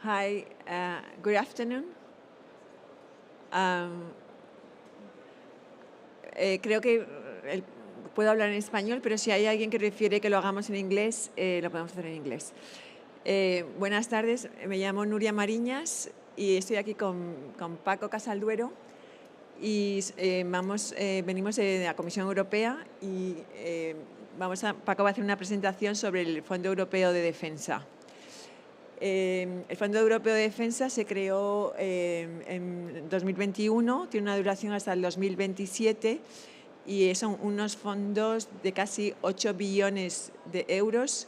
Hi, good afternoon. Creo que puedo hablar en español, pero si hay alguien que prefiere que lo hagamos en inglés, lo podemos hacer en inglés. Buenas tardes, me llamo Nuria Mariñas y estoy aquí con Paco Casalduero y venimos de la Comisión Europea y Paco va a hacer una presentación sobre el Fondo Europeo de Defensa. El Fondo Europeo de Defensa se creó en 2021, tiene una duración hasta el 2027 y son unos fondos de casi 8 billones de euros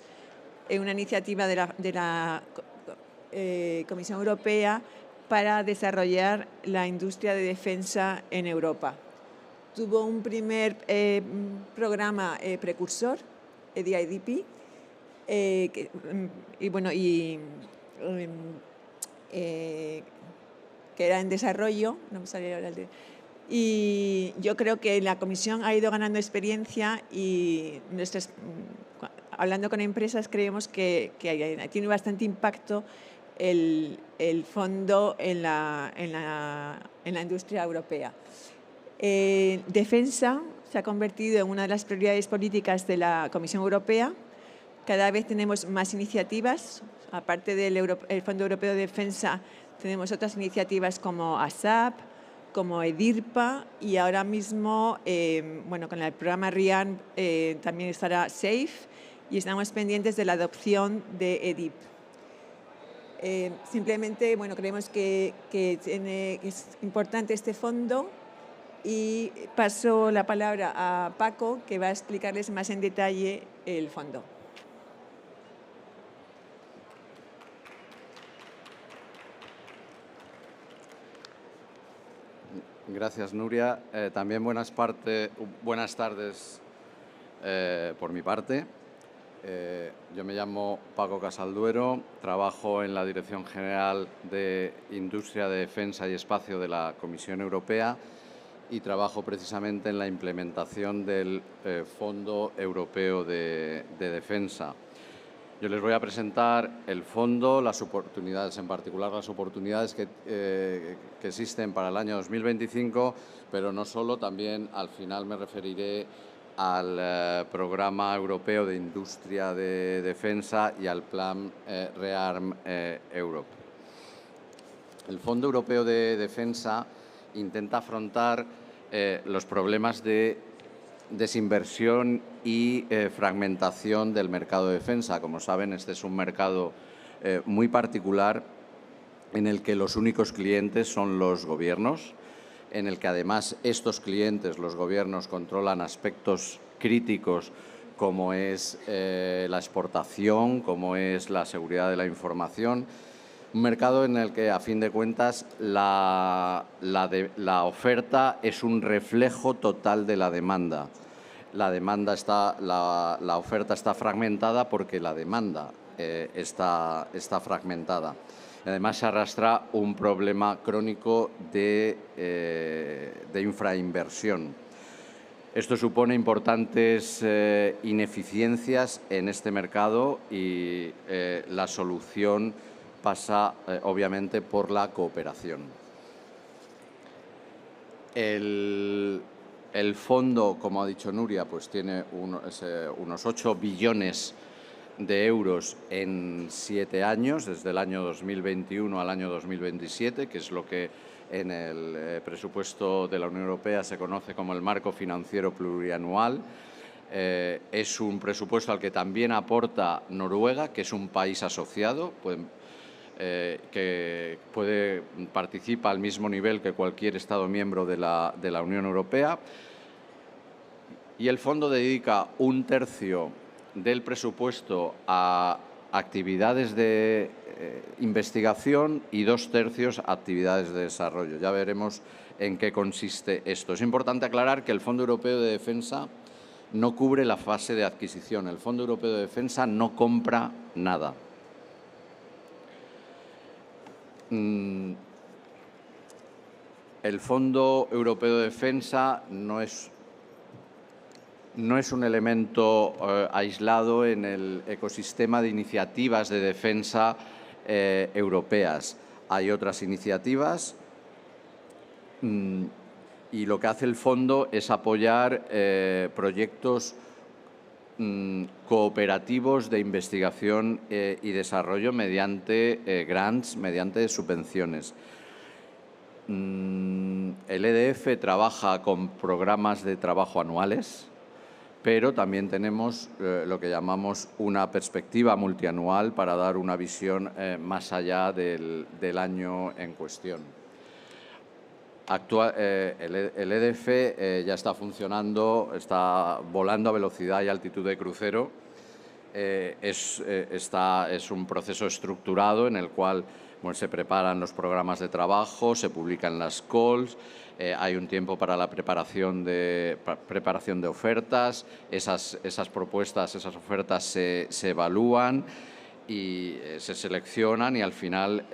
en una iniciativa de la Comisión Europea para desarrollar la industria de defensa en Europa. Tuvo un primer programa precursor, EDIDP, que era en desarrollo, no me salía ahora y yo creo que la Comisión ha ido ganando experiencia y hablando con empresas creemos que tiene bastante impacto el fondo en la industria europea. Defensa se ha convertido en una de las prioridades políticas de la Comisión Europea. Cada vez tenemos más iniciativas, aparte del Fondo Europeo de Defensa, tenemos otras iniciativas como ASAP, como EDIRPA y ahora mismo, con el programa RIAN también estará SAFE y estamos pendientes de la adopción de EDIP. Simplemente, creemos que es importante este fondo y paso la palabra a Paco, que va a explicarles más en detalle el fondo. Gracias, Nuria. También buenas tardes por mi parte. Yo me llamo Paco Casalduero, trabajo en la Dirección General de Industria de Defensa y Espacio de la Comisión Europea y trabajo precisamente en la implementación del Fondo Europeo de Defensa. Yo les voy a presentar el fondo, las oportunidades, en particular las oportunidades que existen para el año 2025, pero no solo, también al final me referiré al Programa Europeo de Industria de Defensa y al Plan ReArm Europe. El Fondo Europeo de Defensa intenta afrontar los problemas de desinversión y fragmentación del mercado de defensa. Como saben, este es un mercado muy particular en el que los únicos clientes son los gobiernos, en el que además estos clientes, los gobiernos, controlan aspectos críticos como es la exportación, como es la seguridad de la información. Un mercado en el que, a fin de cuentas, la oferta es un reflejo total de la demanda. La oferta está fragmentada porque la demanda está fragmentada. Además, se arrastra un problema crónico de infrainversión. Esto supone importantes ineficiencias en este mercado y la solución pasa, obviamente, por la cooperación. El fondo, como ha dicho Nuria, pues tiene unos 8 billones de euros en 7 años, desde el año 2021 al año 2027, que es lo que en el presupuesto de la Unión Europea se conoce como el marco financiero plurianual. Es un presupuesto al que también aporta Noruega, que es un país asociado, que participa al mismo nivel que cualquier Estado miembro de la Unión Europea. Y el fondo dedica 1/3 del presupuesto a actividades de investigación y 2/3 a actividades de desarrollo. Ya veremos en qué consiste esto. Es importante aclarar que el Fondo Europeo de Defensa no cubre la fase de adquisición. El Fondo Europeo de Defensa no compra nada. El Fondo Europeo de Defensa no es un elemento aislado en el ecosistema de iniciativas de defensa europeas. Hay otras iniciativas y lo que hace el fondo es apoyar proyectos cooperativos de investigación y desarrollo mediante grants, mediante subvenciones. El EDF trabaja con programas de trabajo anuales, pero también tenemos lo que llamamos una perspectiva multianual para dar una visión más allá del año en cuestión. El EDF ya está funcionando, está volando a velocidad y altitud de crucero. Es un proceso estructurado en el cual se preparan los programas de trabajo, se publican las calls, hay un tiempo para la preparación de ofertas, esas propuestas, esas ofertas se evalúan y se seleccionan y al final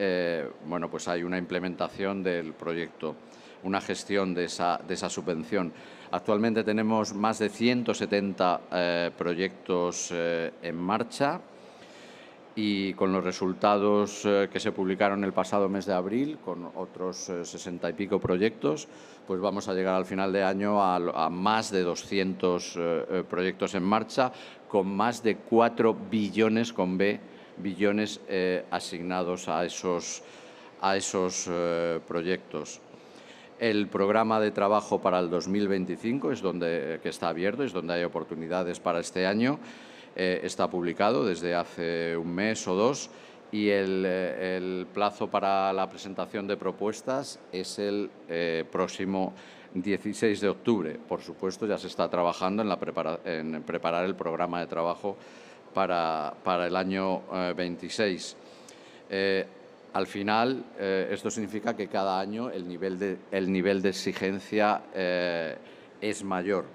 pues hay una implementación del proyecto, una gestión de esa subvención. Actualmente tenemos más de 170 proyectos en marcha y con los resultados que se publicaron el pasado mes de abril, con otros 60 y pico proyectos, pues vamos a llegar al final de año a más de 200 proyectos en marcha, con más de 4 billones, con B, billones asignados a esos proyectos. El programa de trabajo para el 2025 que está abierto, es donde hay oportunidades para este año. Está publicado desde hace un mes o dos y el plazo para la presentación de propuestas es el próximo 16 de octubre. Por supuesto, ya se está trabajando en preparar el programa de trabajo para el año 26. Al final, esto significa que cada año el nivel de exigencia es mayor.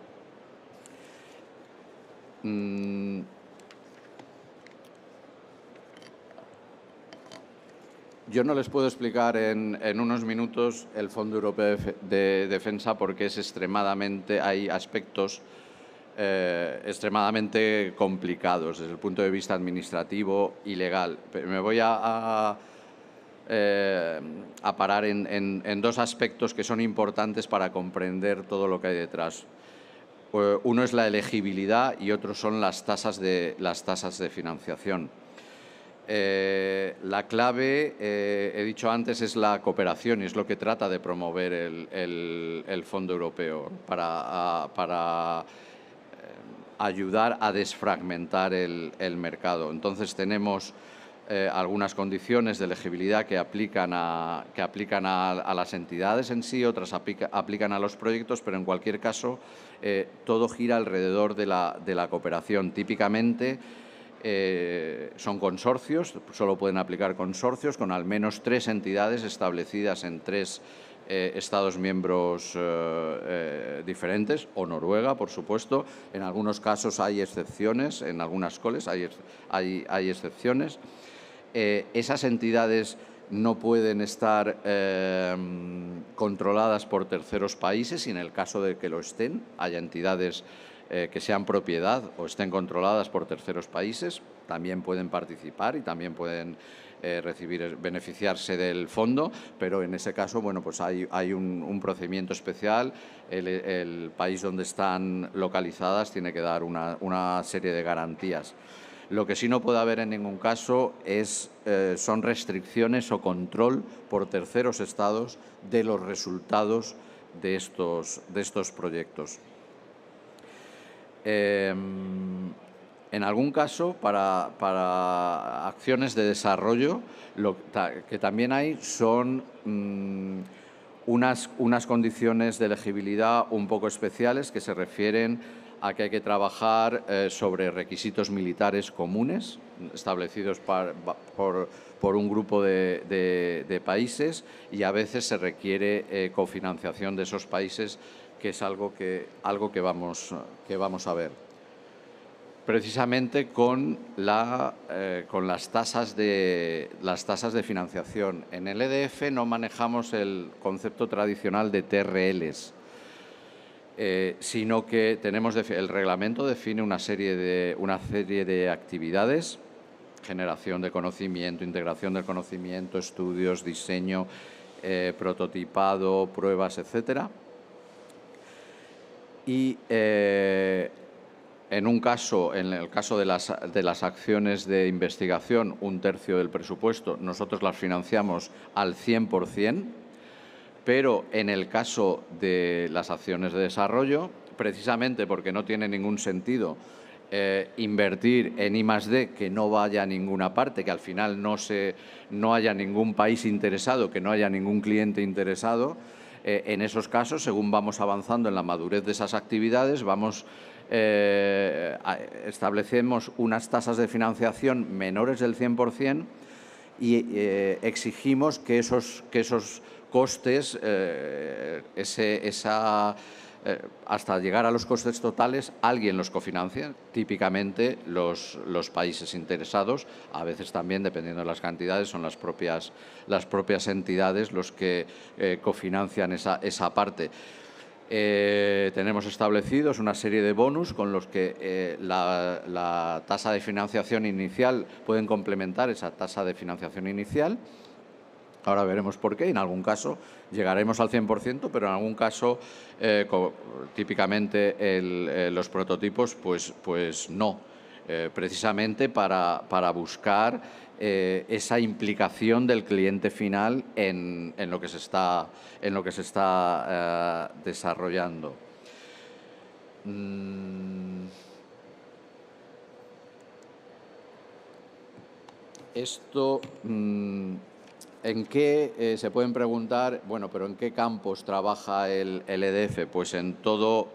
Yo no les puedo explicar en unos minutos el Fondo Europeo de Defensa porque hay aspectos extremadamente complicados desde el punto de vista administrativo y legal. Me voy a parar en dos aspectos que son importantes para comprender todo lo que hay detrás. Uno es la elegibilidad y otro son las tasas de financiación. La clave, he dicho antes, es la cooperación y es lo que trata de promover el Fondo Europeo para ayudar a desfragmentar el mercado. Entonces tenemos algunas condiciones de elegibilidad que aplican a las entidades en sí, otras aplican a los proyectos, pero en cualquier caso todo gira alrededor de la cooperación. Típicamente son consorcios, solo pueden aplicar consorcios con al menos 3 entidades establecidas en 3 Estados miembros diferentes, o Noruega, por supuesto. En algunos casos hay excepciones, en algunas coles hay excepciones. Esas entidades no pueden estar controladas por terceros países y en el caso de que lo estén, haya entidades que sean propiedad o estén controladas por terceros países, también pueden participar y también pueden beneficiarse del fondo, pero en ese caso pues hay un procedimiento especial. El país donde están localizadas tiene que dar una serie de garantías. Lo que sí no puede haber en ningún caso son restricciones o control por terceros estados de los resultados de estos proyectos. En algún caso, para acciones de desarrollo, lo que también hay son unas condiciones de elegibilidad un poco especiales que se refieren a que hay que trabajar sobre requisitos militares comunes establecidos por un grupo de países y a veces se requiere cofinanciación de esos países, que es algo que vamos a ver. Precisamente con las tasas de financiación. En el EDF no manejamos el concepto tradicional de TRLs, sino que el reglamento define una serie de actividades generación de conocimiento, integración del conocimiento, estudios, diseño, prototipado, pruebas, etcétera. Y en el caso de las acciones de investigación, 1/3 del presupuesto, nosotros las financiamos al 100%, pero en el caso de las acciones de desarrollo, precisamente porque no tiene ningún sentido invertir en I+D que no vaya a ninguna parte, que al final no haya ningún país interesado, que no haya ningún cliente interesado. En esos casos, según vamos avanzando en la madurez de esas actividades, establecemos unas tasas de financiación menores del 100% y exigimos que esos costes, hasta llegar a los costes totales, alguien los cofinancie, típicamente los países interesados. A veces también, dependiendo de las cantidades, son las propias entidades los que cofinancian esa parte. Tenemos establecidos una serie de bonus con los que la tasa de financiación inicial pueden complementar esa tasa de financiación inicial. Ahora veremos por qué. En algún caso llegaremos al 100%, pero en algún caso, típicamente los prototipos, pues no. Precisamente para buscar esa implicación del cliente final en lo que se está desarrollando. Esto, ¿en qué se pueden preguntar? Bueno, pero ¿en qué campos trabaja el EDF? Pues en todo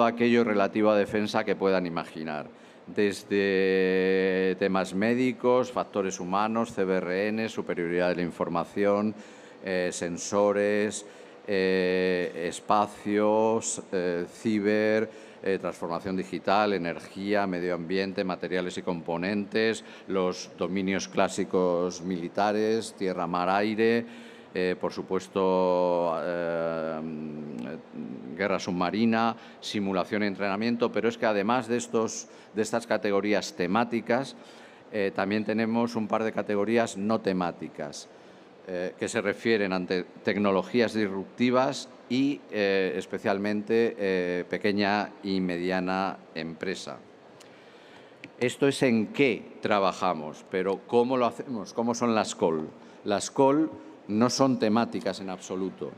aquello relativo a defensa que puedan imaginar. Desde temas médicos, factores humanos, CBRN, superioridad de la información, sensores, espacios, ciber, transformación digital, energía, medio ambiente, materiales y componentes, los dominios clásicos militares, tierra, mar, aire, por supuesto, guerra submarina, simulación y entrenamiento, pero es que además de estas categorías temáticas, también tenemos un par de categorías no temáticas, que se refieren a tecnologías disruptivas y especialmente pequeña y mediana empresa. Esto es en qué trabajamos, pero ¿cómo lo hacemos? ¿Cómo son las call? Las call no son temáticas en absoluto.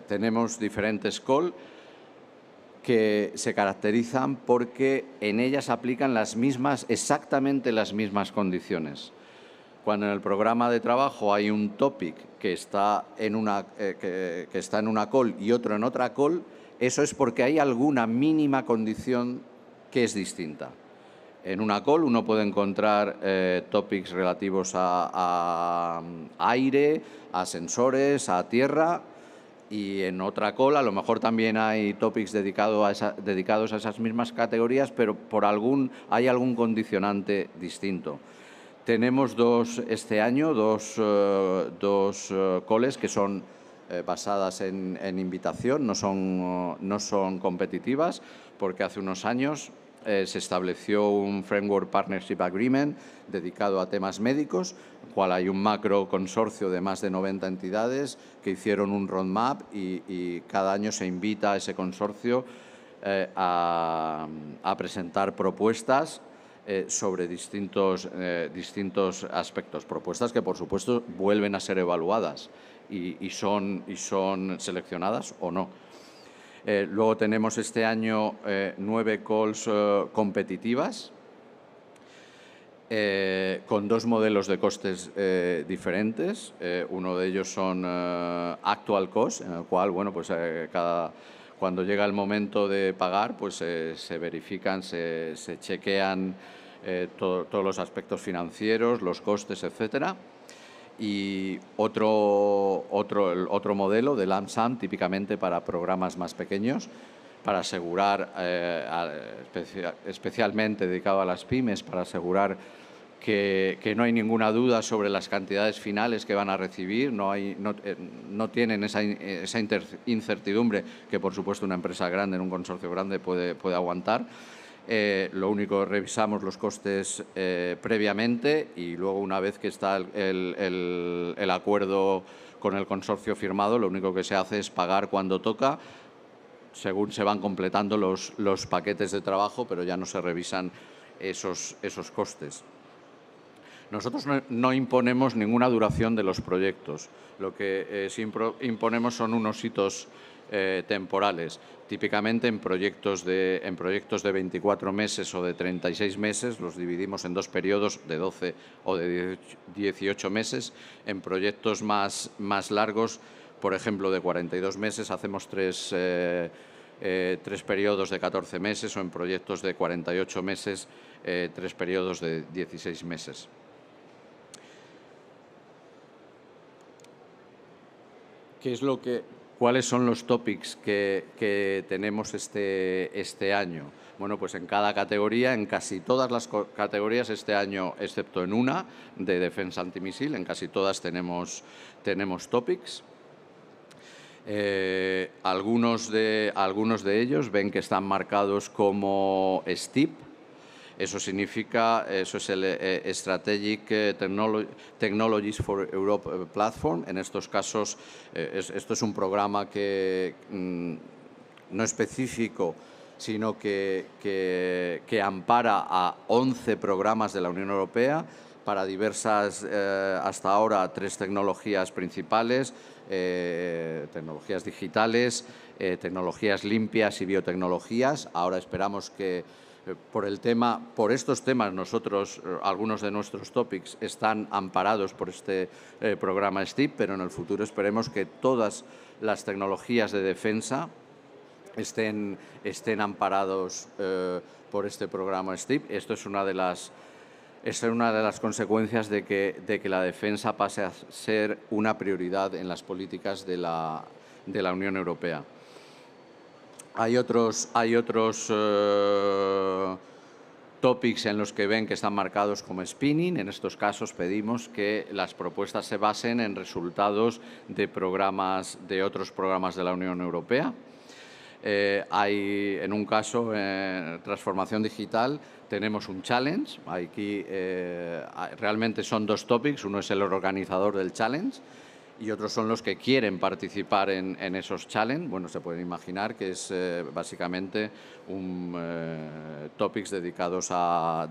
Tenemos diferentes call que se caracterizan porque en ellas aplican exactamente las mismas condiciones. Cuando en el programa de trabajo hay un topic que está en una call y otro en otra call, eso es porque hay alguna mínima condición que es distinta. En una call uno puede encontrar topics relativos a aire, a sensores, a tierra, y en otra call a lo mejor también hay topics dedicados a esas mismas categorías, pero hay algún condicionante distinto. Tenemos este año dos calls que son basadas en invitación, no son competitivas, porque hace unos años se estableció un Framework Partnership Agreement dedicado a temas médicos, en el cual hay un macro consorcio de más de 90 entidades que hicieron un roadmap y cada año se invita a ese consorcio a presentar propuestas sobre distintos aspectos, propuestas que, por supuesto, vuelven a ser evaluadas y son seleccionadas o no. Luego tenemos este año 9 calls competitivas con 2 modelos de costes diferentes. Uno de ellos son actual cost, en el cual, bueno, pues cuando llega el momento de pagar, pues se verifican, se chequean todos los aspectos financieros, los costes, etcétera. Y otro modelo de lump sum, típicamente para programas más pequeños, para asegurar, especialmente dedicado a las pymes, para asegurar que no hay ninguna duda sobre las cantidades finales que van a recibir, no tienen esa incertidumbre que, por supuesto, una empresa grande, en un consorcio grande, puede aguantar. Lo único, revisamos los costes previamente y luego, una vez que está el acuerdo con el consorcio firmado, lo único que se hace es pagar cuando toca, según se van completando los paquetes de trabajo, pero ya no se revisan esos costes. Nosotros no imponemos ninguna duración de los proyectos. Lo que sí imponemos son unos hitos temporales. Típicamente en proyectos de 24 meses o de 36 meses, los dividimos en dos periodos de 12 o de 18 meses. En proyectos más largos, por ejemplo, de 42 meses, hacemos tres periodos de 14 meses, o en proyectos de 48 meses, 3 periodos de 16 meses. ¿Cuáles son los topics que tenemos este año? Bueno, pues en cada categoría, en casi todas las categorías este año, excepto en una, de defensa antimisil, en casi todas tenemos topics. Algunos de ellos ven que están marcados como STIP. Eso es el Strategic Technologies for Europe Platform. En estos casos, esto es un programa que no específico, sino que ampara a 11 programas de la Unión Europea para diversas, hasta ahora, 3 tecnologías principales: tecnologías digitales, tecnologías limpias y biotecnologías. Ahora esperamos que por estos temas, algunos de nuestros topics están amparados por este programa STIP, pero en el futuro esperemos que todas las tecnologías de defensa estén amparados por este programa STIP. Esto es una de las consecuencias de que la defensa pase a ser una prioridad en las políticas de la Unión Europea. Hay otros topics en los que ven que están marcados como spinning. En estos casos pedimos que las propuestas se basen en resultados de otros programas de la Unión Europea. En un caso, transformación digital, tenemos un challenge. Aquí realmente son 2 topics. Uno es el organizador del challenge y otros son los que quieren participar en esos challenge. Bueno, se pueden imaginar que es básicamente topics dedicados a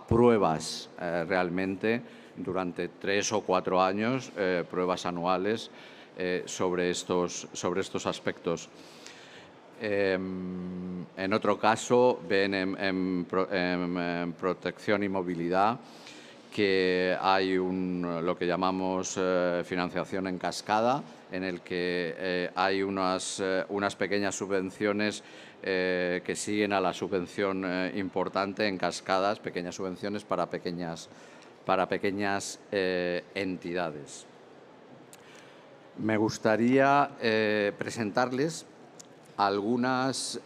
pruebas realmente durante 3 o 4 años, pruebas anuales sobre estos aspectos. En otro caso, ven en protección y movilidad que hay lo que llamamos financiación en cascada, en el que hay unas pequeñas subvenciones que siguen a la subvención importante en cascadas, pequeñas subvenciones para pequeñas entidades. Me gustaría presentarles algunas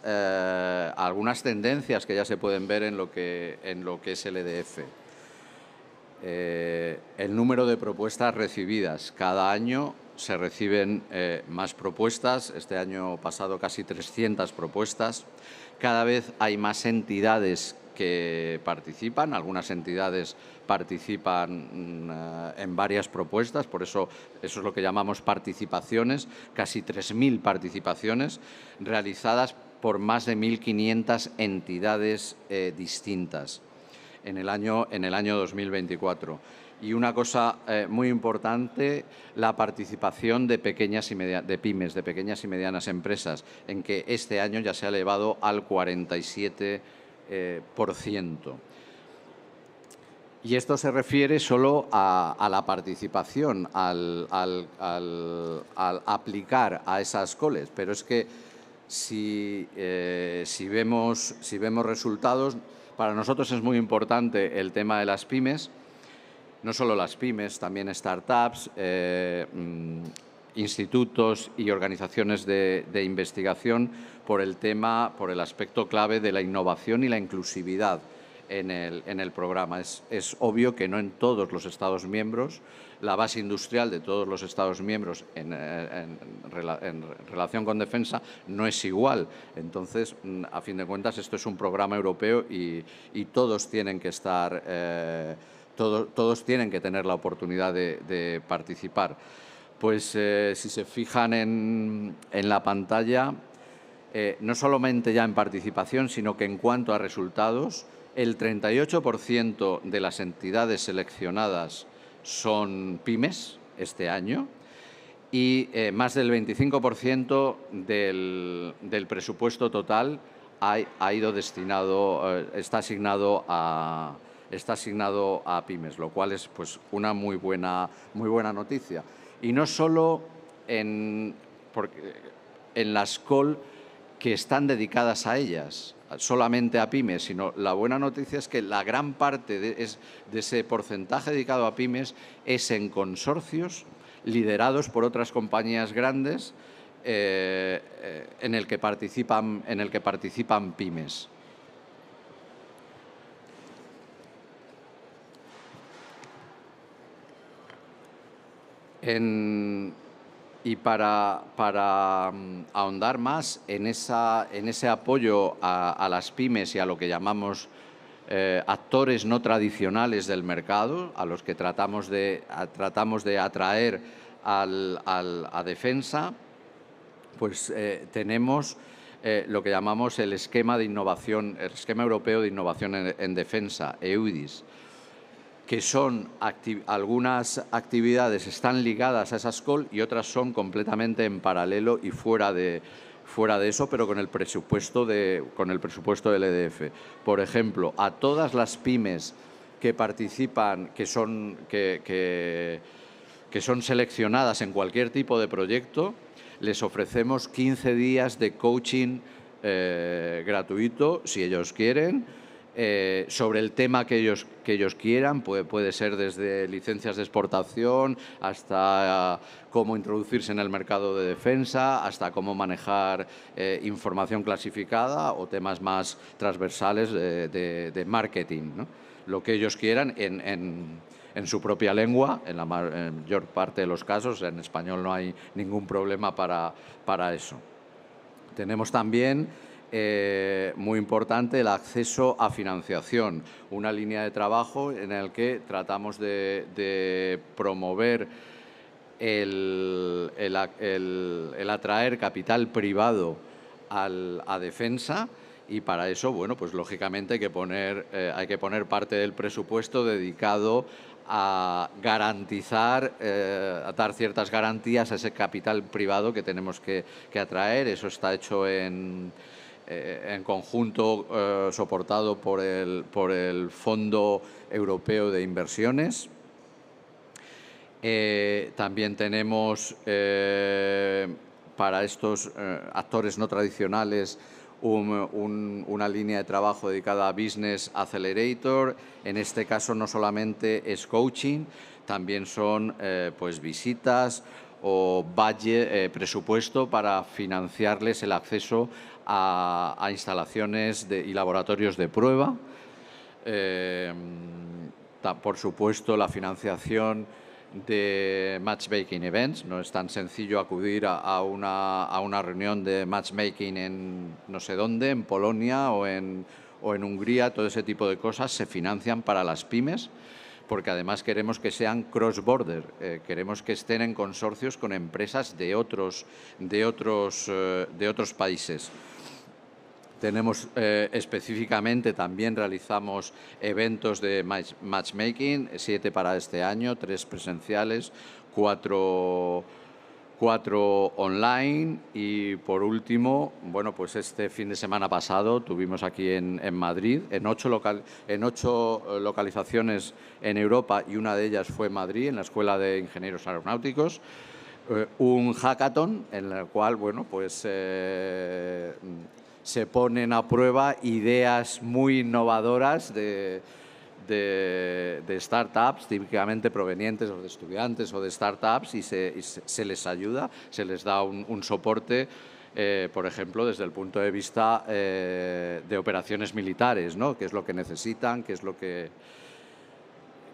tendencias que ya se pueden ver en lo que es el EDF. El número de propuestas recibidas. Cada año se reciben más propuestas. Este año pasado casi 300 propuestas. Cada vez hay más entidades que participan. Algunas entidades participan en varias propuestas, por eso es lo que llamamos participaciones. Casi 3.000 participaciones realizadas por más de 1.500 entidades distintas en el año 2024. Y una cosa muy importante, la participación de pymes, de pequeñas y medianas empresas, en que este año ya se ha elevado al 47%. Y esto se refiere solo a la participación, al aplicar a esas coles. Pero es que si vemos resultados, para nosotros es muy importante el tema de las pymes. No solo las pymes, también startups, institutos y organizaciones de investigación, por el aspecto clave de la innovación y la inclusividad en el programa. Es obvio que no en todos los Estados miembros la base industrial de todos los Estados miembros en relación con defensa no es igual. Entonces, a fin de cuentas, esto es un programa europeo y todos tienen que estar, todos tienen que tener la oportunidad de participar. Pues si se fijan en la pantalla, no solamente ya en participación, sino que en cuanto a resultados, el 38% de las entidades seleccionadas son pymes este año y más del 25% del presupuesto total ha ido destinado, está asignado a pymes, lo cual es pues una muy buena noticia. Y no solo en las call que están dedicadas a ellas, solamente a pymes, sino la buena noticia es que la gran parte de ese porcentaje dedicado a pymes es en consorcios liderados por otras compañías grandes en el que participan pymes. Y para ahondar más en ese apoyo a las pymes y a lo que llamamos actores no tradicionales del mercado, a los que tratamos de atraer a defensa, pues tenemos lo que llamamos el esquema de innovación, el esquema europeo de innovación en defensa, EUDIS, que son algunas actividades están ligadas a esas call y otras son completamente en paralelo y fuera de eso, pero con el presupuesto del EDF. Por ejemplo, a todas las pymes que participan, que son seleccionadas en cualquier tipo de proyecto, les ofrecemos 15 días de coaching gratuito, si ellos quieren, sobre el tema que ellos quieran. Puede ser desde licencias de exportación hasta cómo introducirse en el mercado de defensa, hasta cómo manejar información clasificada o temas más transversales de marketing, ¿no? Lo que ellos quieran en su propia lengua, en la mayor parte de los casos. En español no hay ningún problema para eso. Tenemos también, muy importante, el acceso a financiación, una línea de trabajo en el que tratamos de promover el atraer capital privado a defensa. Y para eso, bueno, pues lógicamente hay que poner parte del presupuesto dedicado a garantizar, a dar ciertas garantías a ese capital privado que tenemos que atraer. Eso está hecho en conjunto, soportado por el Fondo Europeo de Inversiones. También tenemos para estos actores no tradicionales una línea de trabajo dedicada a Business Accelerator. En este caso no solamente es coaching, también son pues visitas o budget, presupuesto para financiarles el acceso a instalaciones y laboratorios de prueba. Por supuesto, la financiación de matchmaking events. No es tan sencillo acudir a una reunión de matchmaking en no sé dónde, en Polonia o en Hungría. Todo ese tipo de cosas se financian para las pymes, porque además queremos que sean cross-border, queremos que estén en consorcios con empresas de otros países. Tenemos específicamente, también realizamos eventos de matchmaking, 7 para este año, 3 presenciales, 4 online. Y por último, bueno, pues este fin de semana pasado tuvimos aquí en Madrid, en 8 localizaciones en Europa, y una de ellas fue Madrid, en la Escuela de Ingenieros Aeronáuticos, un hackathon en el cual, bueno, pues se ponen a prueba ideas muy innovadoras de startups, típicamente provenientes o de estudiantes o de startups, y se les ayuda, se les da un soporte por ejemplo, desde el punto de vista de operaciones militares, ¿no? ¿Qué es lo que necesitan? ¿Qué es lo que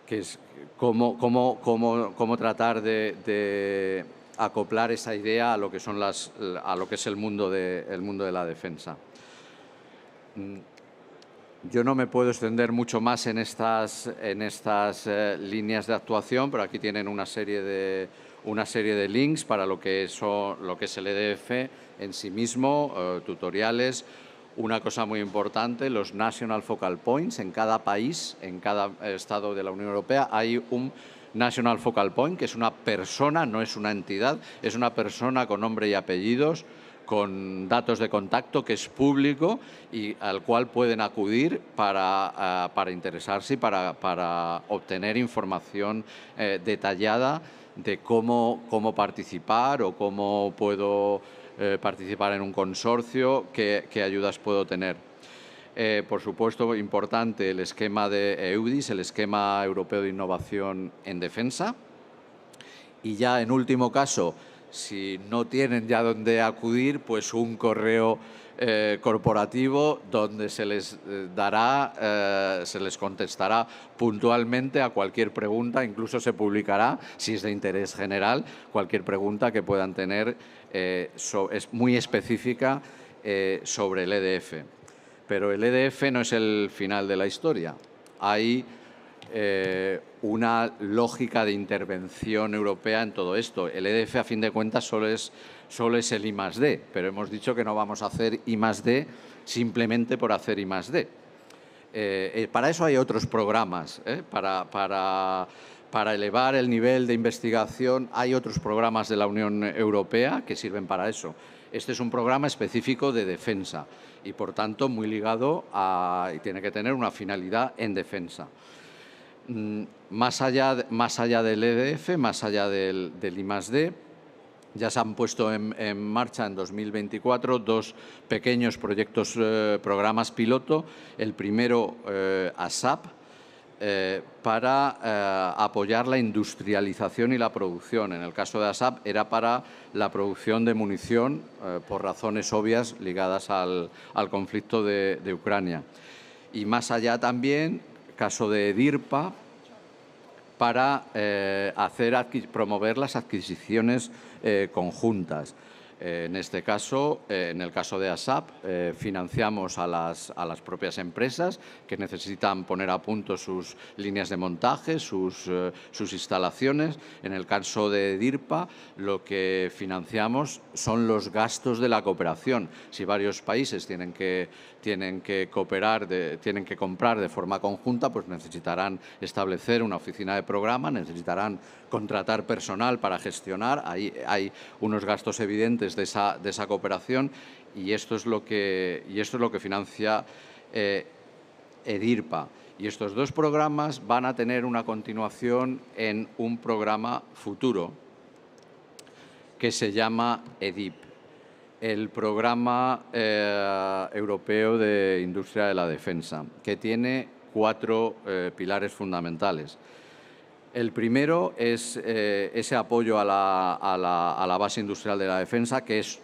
es cómo tratar de acoplar esa idea a lo que son a lo que es el mundo de la defensa? Yo no me puedo extender mucho más en estas líneas de actuación, pero aquí tienen una serie de links para lo que es el EDF en sí mismo, tutoriales. Una cosa muy importante, los National Focal Points. En cada país, en cada estado de la Unión Europea, hay un National Focal Point, que es una persona, no es una entidad, es una persona con nombre y apellidos, con datos de contacto, que es público y al cual pueden acudir para interesarse y para obtener información detallada de cómo participar o cómo puedo participar en un consorcio, qué ayudas puedo tener. Por supuesto, importante el esquema de EUDIS, el Esquema Europeo de Innovación en Defensa. Y ya en último caso, si no tienen ya dónde acudir, pues un correo corporativo donde se les se les contestará puntualmente a cualquier pregunta, incluso se publicará, si es de interés general, cualquier pregunta que puedan tener es muy específica sobre el EDF. Pero el EDF no es el final de la historia. Hay una lógica de intervención europea en todo esto. El EDF, a fin de cuentas, solo es el I+D, pero hemos dicho que no vamos a hacer I+D simplemente por hacer I+D. Para eso hay otros programas, para elevar el nivel de investigación hay otros programas de la Unión Europea que sirven para eso. Este es un programa específico de defensa y, por tanto, muy ligado y tiene que tener una finalidad en defensa. Más allá del EDF, más allá del I+D, ya se han puesto en marcha en 2024 dos pequeños programas piloto. El primero, ASAP, para apoyar la industrialización y la producción. En el caso de ASAP era para la producción de munición, por razones obvias ligadas al conflicto de Ucrania. Y más allá también, caso de EDIRPA, para promover las adquisiciones conjuntas. En este caso, en el caso de ASAP, financiamos a las propias empresas que necesitan poner a punto sus líneas de montaje, sus instalaciones. En el caso de EDIRPA, lo que financiamos son los gastos de la cooperación. Si varios países tienen que cooperar, tienen que comprar de forma conjunta, pues necesitarán establecer una oficina de programa, necesitarán contratar personal para gestionar. Ahí hay unos gastos evidentes de esa cooperación y esto es lo que financia EDIRPA. Y estos dos programas van a tener una continuación en un programa futuro que se llama EDIP, el Programa Europeo de Industria de la Defensa, que tiene 4 pilares fundamentales. El primero es ese apoyo a la base industrial de la defensa, que es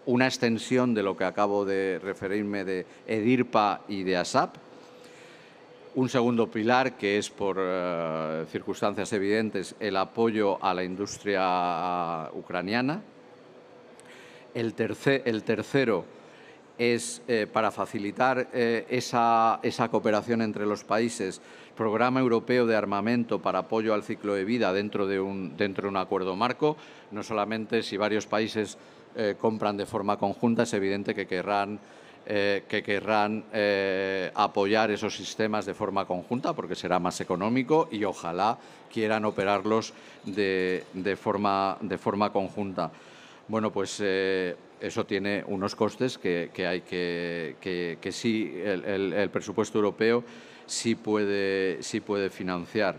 una extensión de lo que acabo de referirme de EDIRPA y de ASAP. Un segundo pilar, que es por circunstancias evidentes el apoyo a la industria ucraniana. El tercero es para facilitar esa cooperación entre los países, Programa Europeo de Armamento para apoyo al ciclo de vida dentro de un acuerdo marco. No solamente si varios países compran de forma conjunta, es evidente que querrán apoyar esos sistemas de forma conjunta porque será más económico y ojalá quieran operarlos de forma conjunta. Bueno, pues eso tiene unos costes que sí el presupuesto europeo sí puede financiar.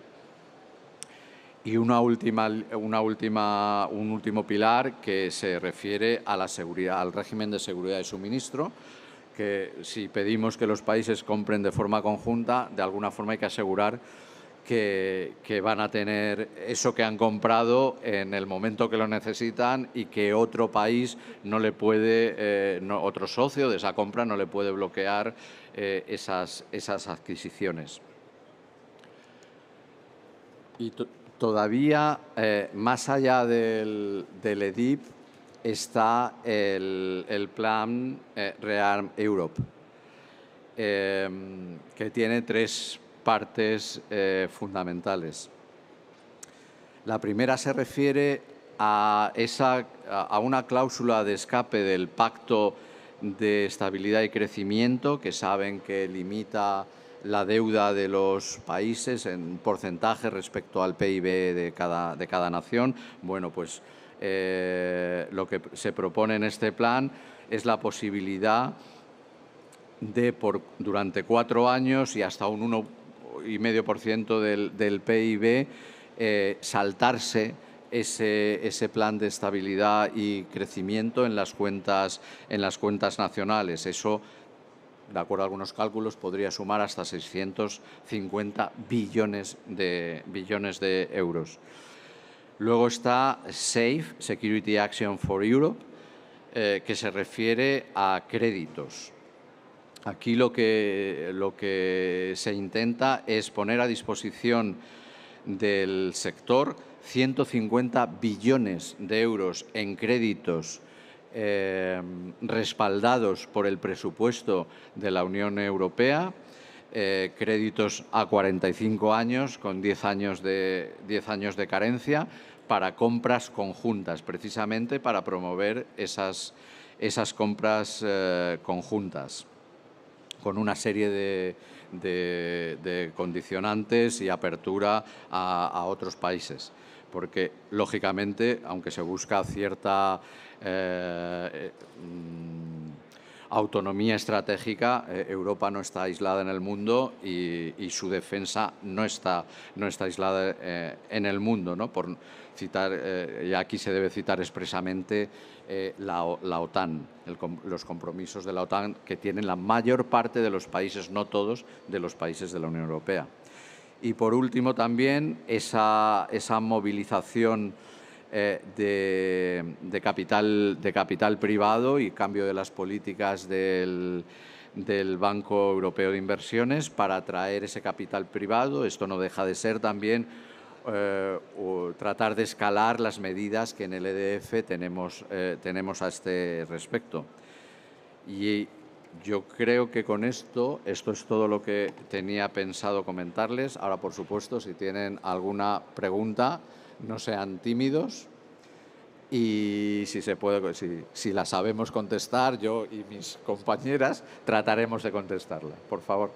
Y un último pilar que se refiere a la seguridad, al régimen de seguridad de suministro, que si pedimos que los países compren de forma conjunta, de alguna forma hay que asegurar que van a tener eso que han comprado en el momento que lo necesitan y que otro país no le puede, otro socio de esa compra no le puede bloquear esas adquisiciones. Y todavía, más allá del EDIP, está el plan ReArm Europe, que tiene tres partes fundamentales. La primera se refiere a una cláusula de escape del Pacto de Estabilidad y Crecimiento, que saben que limita la deuda de los países en porcentaje respecto al PIB de cada nación. Bueno, pues lo que se propone en este plan es la posibilidad de, durante 4 años y hasta un 1,5% del PIB, saltarse ese plan de estabilidad y crecimiento en las cuentas nacionales. Eso, de acuerdo a algunos cálculos, podría sumar hasta 650 billones de euros. Luego está SAFE, Security Action for Europe, que se refiere a créditos. Aquí lo que se intenta es poner a disposición del sector 150 billones de euros en créditos respaldados por el presupuesto de la Unión Europea, créditos a 45 años con 10 años de carencia para compras conjuntas, precisamente para promover esas compras conjuntas, con una serie de condicionantes y apertura a otros países. Porque, lógicamente, aunque se busca cierta autonomía estratégica, Europa no está aislada en el mundo y su defensa no está aislada en el mundo, ¿no? Por citar, y aquí se debe citar expresamente la OTAN, los compromisos de la OTAN que tienen la mayor parte de los países, no todos, de los países de la Unión Europea. Y por último también esa movilización de capital privado y cambio de las políticas del Banco Europeo de Inversiones para atraer ese capital privado. Esto no deja de ser también tratar de escalar las medidas que en el EDF tenemos a este respecto. Y yo creo que con esto es todo lo que tenía pensado comentarles. Ahora, por supuesto, si tienen alguna pregunta, no sean tímidos y si la sabemos contestar, yo y mis compañeras trataremos de contestarla. Por favor.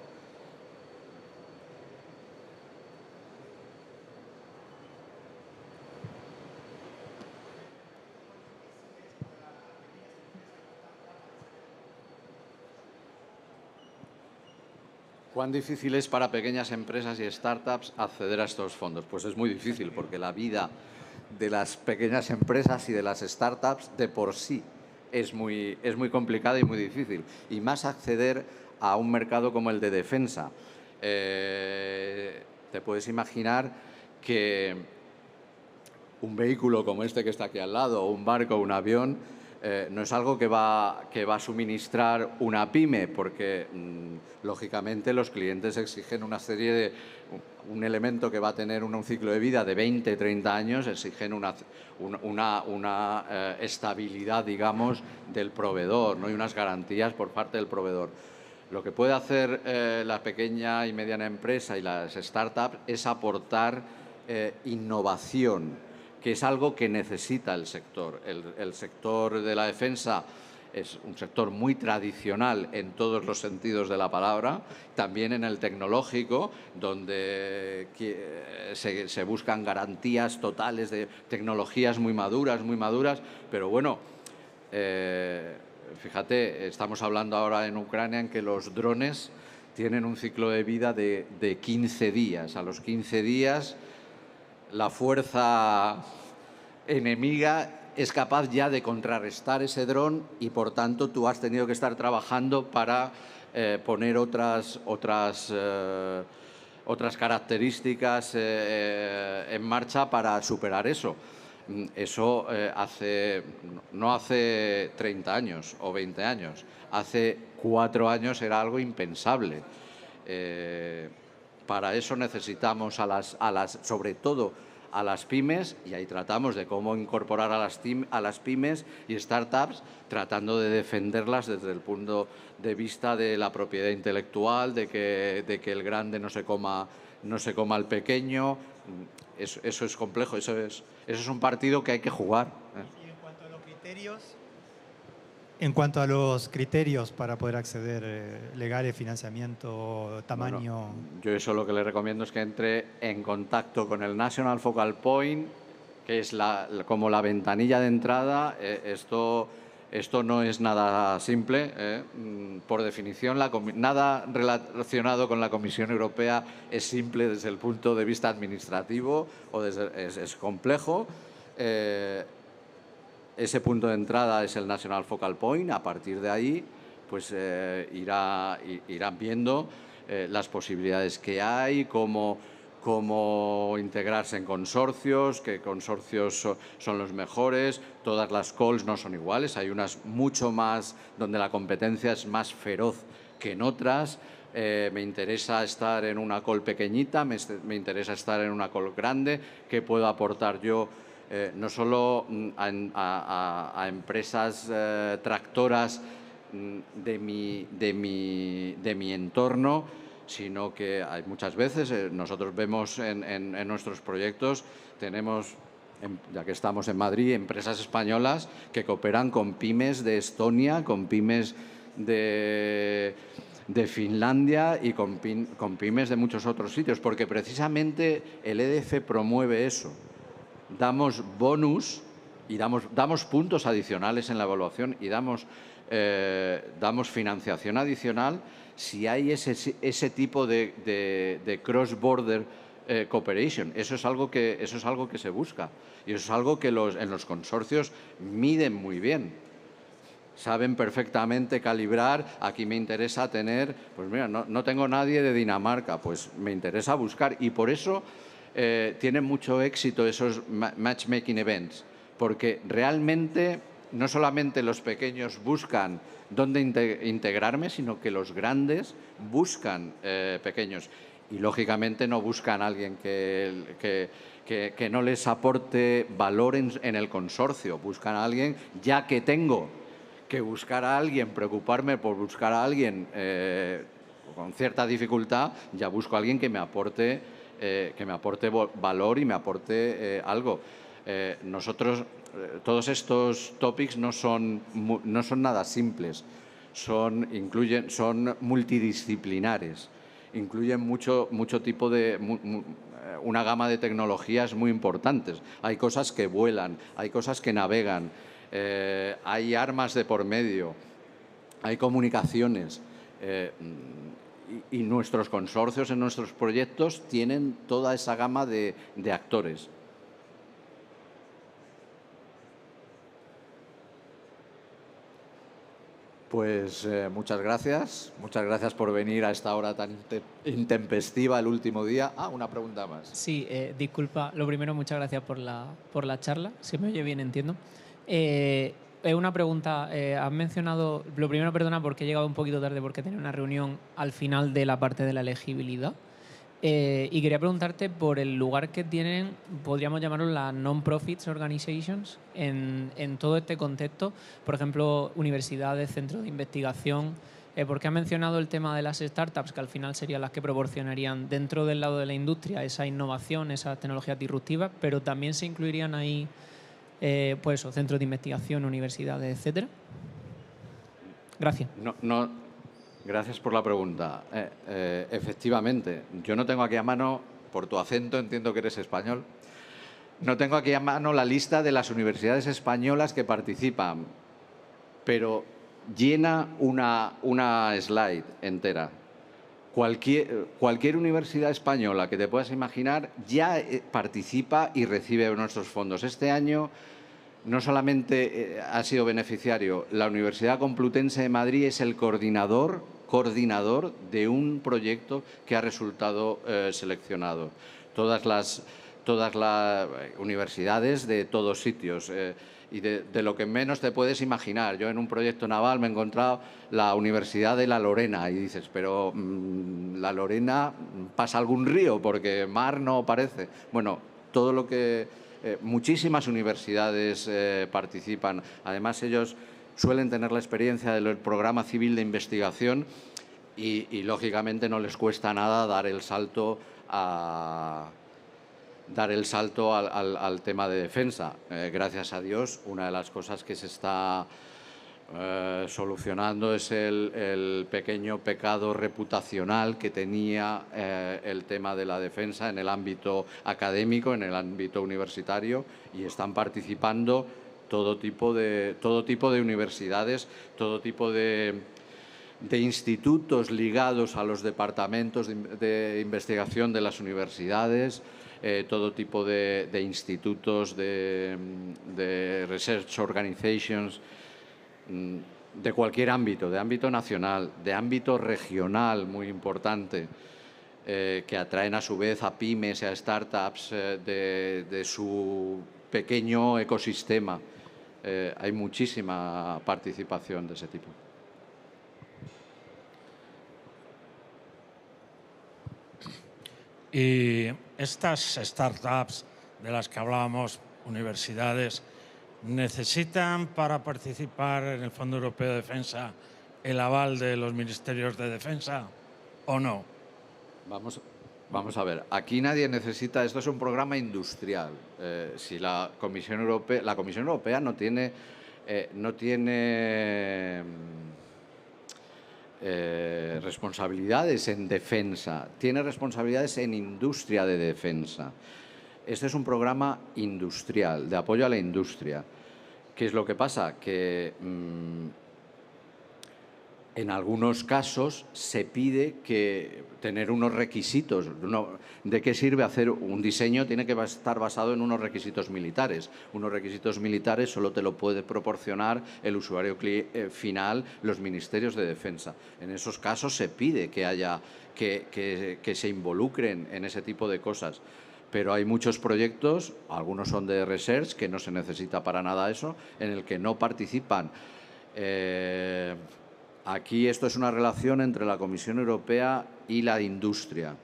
¿Cuán difícil es para pequeñas empresas y startups acceder a estos fondos? Pues es muy difícil, porque la vida de las pequeñas empresas y de las startups de por sí es muy complicada y muy difícil. Y más acceder a un mercado como el de defensa. Te puedes imaginar que un vehículo como este que está aquí al lado, o un barco o un avión, no es algo que va a suministrar una pyme, porque lógicamente los clientes exigen un elemento que va a tener un ciclo de vida de 20, 30 años, exigen una estabilidad, digamos, del proveedor, ¿no? Y unas garantías por parte del proveedor. Lo que puede hacer la pequeña y mediana empresa y las startups es aportar innovación, que es algo que necesita el sector. El sector de la defensa es un sector muy tradicional en todos los sentidos de la palabra, también en el tecnológico, donde se buscan garantías totales de tecnologías muy maduras, pero bueno, fíjate, estamos hablando ahora en Ucrania en que los drones tienen un ciclo de vida de 15 días. A los 15 días la fuerza enemiga es capaz ya de contrarrestar ese dron y, por tanto, tú has tenido que estar trabajando para poner otras otras características en marcha para superar eso. Eso no hace 30 años o 20 años, hace 4 años era algo impensable. Para eso necesitamos sobre todo a las pymes, y ahí tratamos de cómo incorporar a las pymes y startups, tratando de defenderlas desde el punto de vista de la propiedad intelectual, de que el grande no se coma al pequeño. Eso es complejo, eso es un partido que hay que jugar. Y en cuanto a los criterios para poder acceder, legales, financiamiento, tamaño... Bueno, yo eso lo que le recomiendo es que entre en contacto con el National Focal Point, que es como la ventanilla de entrada. Esto no es nada simple. Por definición, nada relacionado con la Comisión Europea es simple desde el punto de vista administrativo, es complejo. Ese punto de entrada es el National Focal Point. A partir de ahí, pues irán viendo las posibilidades que hay, cómo integrarse en consorcios, qué consorcios son los mejores. Todas las calls no son iguales, hay unas mucho más donde la competencia es más feroz que en otras. Me interesa estar en una call pequeñita, me interesa estar en una call grande. ¿Qué puedo aportar yo? No solo a empresas tractoras de mi entorno, sino que hay muchas veces, nosotros vemos en nuestros proyectos, tenemos, ya que estamos en Madrid, empresas españolas que cooperan con pymes de Estonia, con pymes de Finlandia y con pymes de muchos otros sitios, porque precisamente el EDF promueve eso. Damos bonus y damos puntos adicionales en la evaluación y damos financiación adicional si hay ese tipo de cross-border cooperation. Eso es algo que se busca y eso es algo que en los consorcios miden muy bien. Saben perfectamente calibrar. Aquí me interesa tener, pues mira, no tengo nadie de Dinamarca, pues me interesa buscar, y por eso tienen mucho éxito esos matchmaking events, porque realmente no solamente los pequeños buscan dónde integrarme, sino que los grandes buscan pequeños. Y, lógicamente, no buscan a alguien que no les aporte valor en el consorcio. Buscan a alguien, ya que tengo que buscar a alguien, preocuparme por buscar a alguien con cierta dificultad, ya busco a alguien que me aporte valor y me aporte algo. Nosotros, todos estos topics no son nada simples, son multidisciplinares, incluyen mucho tipo una gama de tecnologías muy importantes. Hay cosas que vuelan, hay cosas que navegan, hay armas de por medio, hay comunicaciones. Y nuestros consorcios en nuestros proyectos tienen toda esa gama de actores. Pues muchas gracias por venir a esta hora tan intempestiva el último día. Una pregunta más. Sí, disculpa. Lo primero, muchas gracias por la charla. Si me oye bien, entiendo. Es una pregunta. Has mencionado, lo primero, perdona porque he llegado un poquito tarde porque tenía una reunión al final de la parte de la elegibilidad. Y quería preguntarte por el lugar que tienen, podríamos llamarlo las non-profit organizations, en todo este contexto. Por ejemplo, universidades, centros de investigación. Porque has mencionado el tema de las startups, que al final serían las que proporcionarían dentro del lado de la industria esa innovación, esas tecnologías disruptivas, pero también se incluirían ahí pues eso, centros de investigación, universidades, etcétera. Gracias. Gracias por la pregunta. Efectivamente, yo no tengo aquí a mano, por tu acento entiendo que eres español, no tengo aquí a mano la lista de las universidades españolas que participan, pero llena una slide entera. Cualquier universidad española que te puedas imaginar ya participa y recibe nuestros fondos. Este año no solamente ha sido beneficiario, la Universidad Complutense de Madrid es el coordinador coordinador de un proyecto que ha resultado seleccionado. Todas las universidades de todos sitios y de lo que menos te puedes imaginar. Yo en un proyecto naval me he encontrado la Universidad de La Lorena y dices, pero La Lorena pasa algún río porque mar no parece. Bueno, todo lo que... muchísimas universidades participan. Además, ellos suelen tener la experiencia del programa civil de investigación y lógicamente, no les cuesta nada dar el salto al tema de defensa. Gracias a Dios, una de las cosas que se está solucionando es el pequeño pecado reputacional que tenía el tema de la defensa en el ámbito académico, en el ámbito universitario, y están participando todo tipo de universidades, todo tipo de institutos ligados a los departamentos de investigación de las universidades, todo tipo de institutos, de research organizations, de cualquier ámbito, de ámbito nacional, de ámbito regional, muy importante, que atraen a su vez a pymes y a startups de su pequeño ecosistema. Hay muchísima participación de ese tipo. Y estas startups de las que hablábamos, universidades, ¿necesitan para participar en el Fondo Europeo de Defensa el aval de los ministerios de defensa o no? Vamos a ver, aquí nadie necesita, esto es un programa industrial. Si la Comisión Europea no tiene responsabilidades en defensa, tiene responsabilidades en industria de defensa. Este es un programa industrial, de apoyo a la industria. ¿Qué es lo que pasa? Que en algunos casos se pide que tener unos requisitos. ¿De qué sirve hacer un diseño? Tiene que estar basado en unos requisitos militares. Unos requisitos militares solo te lo puede proporcionar el usuario final, los ministerios de defensa. En esos casos se pide que se involucren en ese tipo de cosas. Pero hay muchos proyectos, algunos son de research, que no se necesita para nada eso, en el que no participan. Aquí esto es una relación entre la Comisión Europea y la industria.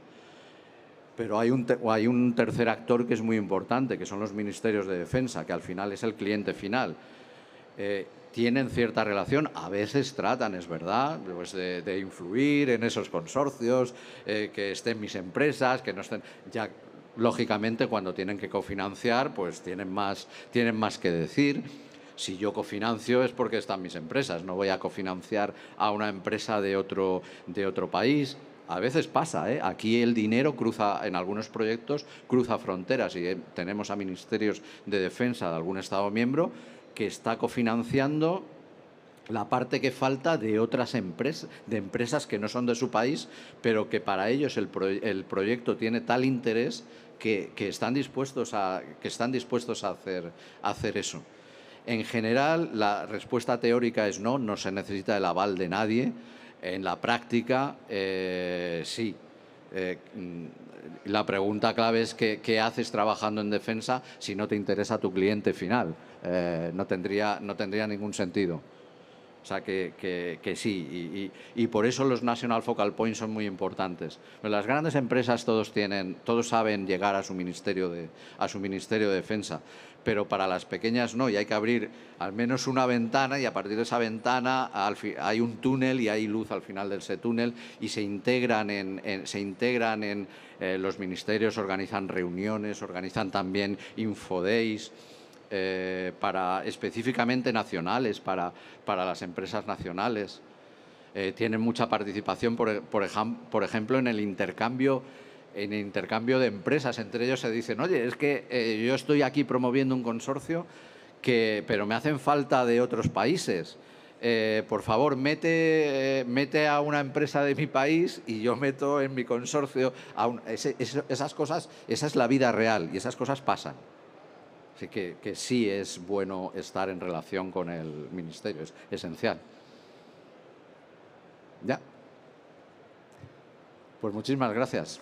Pero hay un tercer actor que es muy importante, que son los ministerios de defensa, que al final es el cliente final. Tienen cierta relación, a veces tratan, es verdad, pues de influir en esos consorcios, que estén mis empresas, que no estén... Ya, lógicamente, cuando tienen que cofinanciar, pues tienen más que decir. Si yo cofinancio es porque están mis empresas, no voy a cofinanciar a una empresa de otro país. A veces pasa, aquí el dinero cruza, en algunos proyectos, cruza fronteras y tenemos a ministerios de defensa de algún Estado miembro que está cofinanciando la parte que falta de otras empresas, de empresas que no son de su país, pero que para ellos el proyecto tiene tal interés que están dispuestos a hacer eso. En general, la respuesta teórica es no se necesita el aval de nadie. En la práctica, sí. La pregunta clave es ¿qué haces trabajando en defensa si no te interesa tu cliente final? No tendría ningún sentido. O sea, que sí, y por eso los National Focal Points son muy importantes. Las grandes empresas todos saben llegar a su ministerio de defensa, pero para las pequeñas no, y hay que abrir al menos una ventana, y a partir de esa ventana hay un túnel y hay luz al final de ese túnel, y se integran en los ministerios, organizan reuniones, organizan también infodays, específicamente nacionales, para las empresas nacionales. Tienen mucha participación, por ejemplo, en el intercambio de empresas. Entre ellos se dicen, oye, es que yo estoy aquí promoviendo un consorcio, pero me hacen falta de otros países. Por favor, mete a una empresa de mi país y yo meto en mi consorcio. Esas cosas, esa es la vida real y esas cosas pasan. Así que sí es bueno estar en relación con el ministerio, es esencial. ¿Ya? Pues muchísimas gracias.